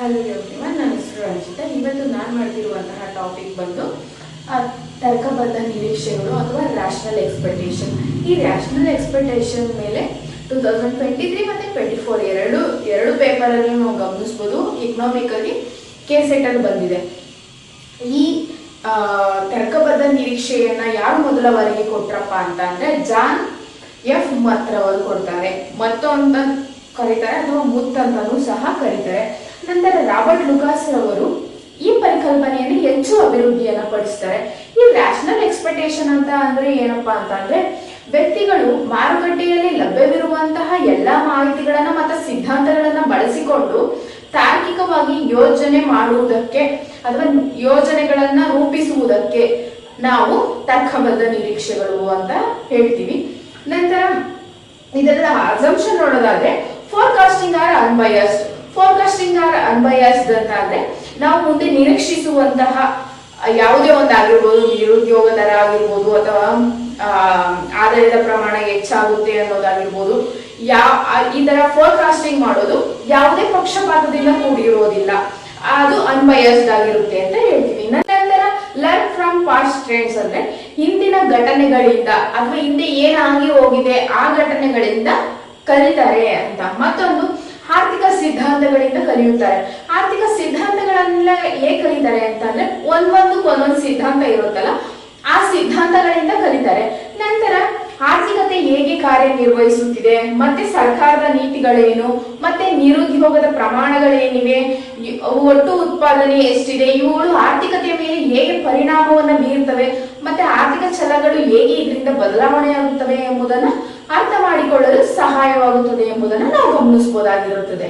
Hello everyone, ನನ್ನ ಹೆಸರು ರಂಜಿತಾ. ಇವತ್ತು ನಾನು ಮಾಡ್ತಿರುವಂತಹ ಟಾಪಿಕ್ ಬಂದು ತರ್ಕಬದ್ಧ ನಿರೀಕ್ಷೆಗಳು ಅಥವಾ ರ್ಯಾಷನಲ್ ಎಕ್ಸ್ಪೆಕ್ಟೇಷನ್. ಈ ರ್ಯಾಷನಲ್ ಎಕ್ಸ್ಪೆಕ್ಟೇಷನ್ ಮೇಲೆ 2023 ಮತ್ತು 24 ಎರಡು ಪೇಪರಲ್ಲಿ ನಾವು ಗಮನಿಸ್ಬೋದು. ಎಕನಾಮಿಕಲಿ KCET ಅಲ್ಲಿ ಬಂದಿದೆ. ಈ ತರ್ಕಬದ್ಧ ನಿರೀಕ್ಷೆಯನ್ನ ಯಾರು ಮೊದಲ ಬಾರಿಗೆ ಕೊಟ್ರಪ್ಪ ಅಂತ ಅಂದ್ರೆ ಜಾನ್ ಎಫ್ ಮತ್ ರವರು ಕೊಡ್ತಾರೆ. ಮತ್ತು ಅಂತ ಕರೀತಾರೆ ಅಥವಾ ಮುತ್ ಅಂತಾನೂ ಸಹ ಕರೀತಾರೆ. ನಂತರ ರಾಬರ್ಟ್ ಲುಕಾಸ್ ರವರು ಈ ಪರಿಕಲ್ಪನೆಯನ್ನು ಹೆಚ್ಚು ಅಭಿವೃದ್ಧಿಯನ್ನ ಪಡಿಸ್ತಾರೆ. ಈ ರ್ಯಾಷನಲ್ ಎಕ್ಸ್ಪೆಕ್ಟೇಷನ್ ಅಂತ ಅಂದ್ರೆ ಏನಪ್ಪಾ ಅಂತ ಅಂದ್ರೆ ವ್ಯಕ್ತಿಗಳು ಮಾರುಕಟ್ಟೆಯಲ್ಲಿ ಲಭ್ಯವಿರುವಂತಹ ಎಲ್ಲಾ ಮಾಹಿತಿಗಳನ್ನ ಮತ್ತು ಸಿದ್ಧಾಂತಗಳನ್ನ ಬಳಸಿಕೊಂಡು ತಾರ್ಕಿಕವಾಗಿ ಯೋಜನೆ ಮಾಡುವುದಕ್ಕೆ ಅಥವಾ ಯೋಜನೆಗಳನ್ನ ರೂಪಿಸುವುದಕ್ಕೆ ನಾವು ತರ್ಕಬದ್ಧ ನಿರೀಕ್ಷೆಗಳು ಅಂತ ಹೇಳ್ತೀವಿ. ನಂತರ ಇದರ ಅಸಂಪ್ಷನ್ ನೋಡೋದಾದ್ರೆ ಫೋರ್ಕಾಸ್ಟಿಂಗ್ ಆರ್ ಅನ್ಬಯಾಸ್ಡ್ ಅಂತ ಅಂದ್ರೆ ನಾವು ಮುಂದೆ ನಿರೀಕ್ಷಿಸುವಂತಹ ಯಾವುದೇ ಒಂದಾಗಿರ್ಬೋದು, ನಿರುದ್ಯೋಗ ದರ ಆಗಿರ್ಬೋದು ಅಥವಾ ಆದಾಯದ ಪ್ರಮಾಣ ಹೆಚ್ಚಾಗುತ್ತೆ ಅನ್ನೋದಾಗಿರ್ಬೋದು, ಈ ತರ ಫೋರ್ಕಾಸ್ಟಿಂಗ್ ಮಾಡೋದು ಯಾವುದೇ ಪಕ್ಷಪಾತದಿಂದ ಕೂಡಿರೋದಿಲ್ಲ, ಅದು ಅನ್ಬಯಾಸ್ಡ್ ಆಗಿರುತ್ತೆ ಅಂತ ಹೇಳ್ತೀವಿ. ನಂತರ ಲರ್ನ್ ಫ್ರಮ್ ಪಾಸ್ಟ್ ಟ್ರೆಂಡ್ಸ್ ಅಂದ್ರೆ ಹಿಂದಿನ ಘಟನೆಗಳಿಂದ ಅಥವಾ ಹಿಂದೆ ಏನಾಗಿ ಹೋಗಿದೆ ಆ ಘಟನೆಗಳಿಂದ ಕಲಿತಾರೆ ಅಂತ. ಮತ್ತೊಂದು ಆರ್ಥಿಕ ಸಿದ್ಧಾಂತಗಳಿಂದ ಕಲಿಯುತ್ತಾರೆ. ಆರ್ಥಿಕ ಸಿದ್ಧಾಂತಗಳನ್ನೆಲ್ಲ ಹೇಗೆ ಕಲಿತಾರೆ ಅಂತಂದ್ರೆ ಒಂದೊಂದು ಸಿದ್ಧಾಂತ ಇರುತ್ತಲ್ಲ, ಆ ಸಿದ್ಧಾಂತಗಳಿಂದ ಕಲಿತಾರೆ. ನಂತರ ಆರ್ಥಿಕತೆ ಹೇಗೆ ಕಾರ್ಯನಿರ್ವಹಿಸುತ್ತಿದೆ, ಮತ್ತೆ ಸರ್ಕಾರದ ನೀತಿಗಳೇನು, ಮತ್ತೆ ನಿರುದ್ಯೋಗದ ಪ್ರಮಾಣಗಳೇನಿವೆ, ಒಟ್ಟು ಉತ್ಪಾದನೆ ಎಷ್ಟಿದೆ, ಇವುಗಳು ಆರ್ಥಿಕತೆಯ ಮೇಲೆ ಹೇಗೆ ಪರಿಣಾಮವನ್ನು ಬೀರ್ತವೆ, ಮತ್ತೆ ಆರ್ಥಿಕ ಛಲಗಳು ಹೇಗೆ ಇದರಿಂದ ಬದಲಾವಣೆಯಾಗುತ್ತವೆ ಎಂಬುದನ್ನು ಅರ್ಥ ಮಾಡಿಕೊಳ್ಳಲು ಸಹಾಯವಾಗುತ್ತದೆ ಎಂಬುದನ್ನು ನಾವು ಗಮನಿಸಬಹುದಾಗಿರುತ್ತದೆ.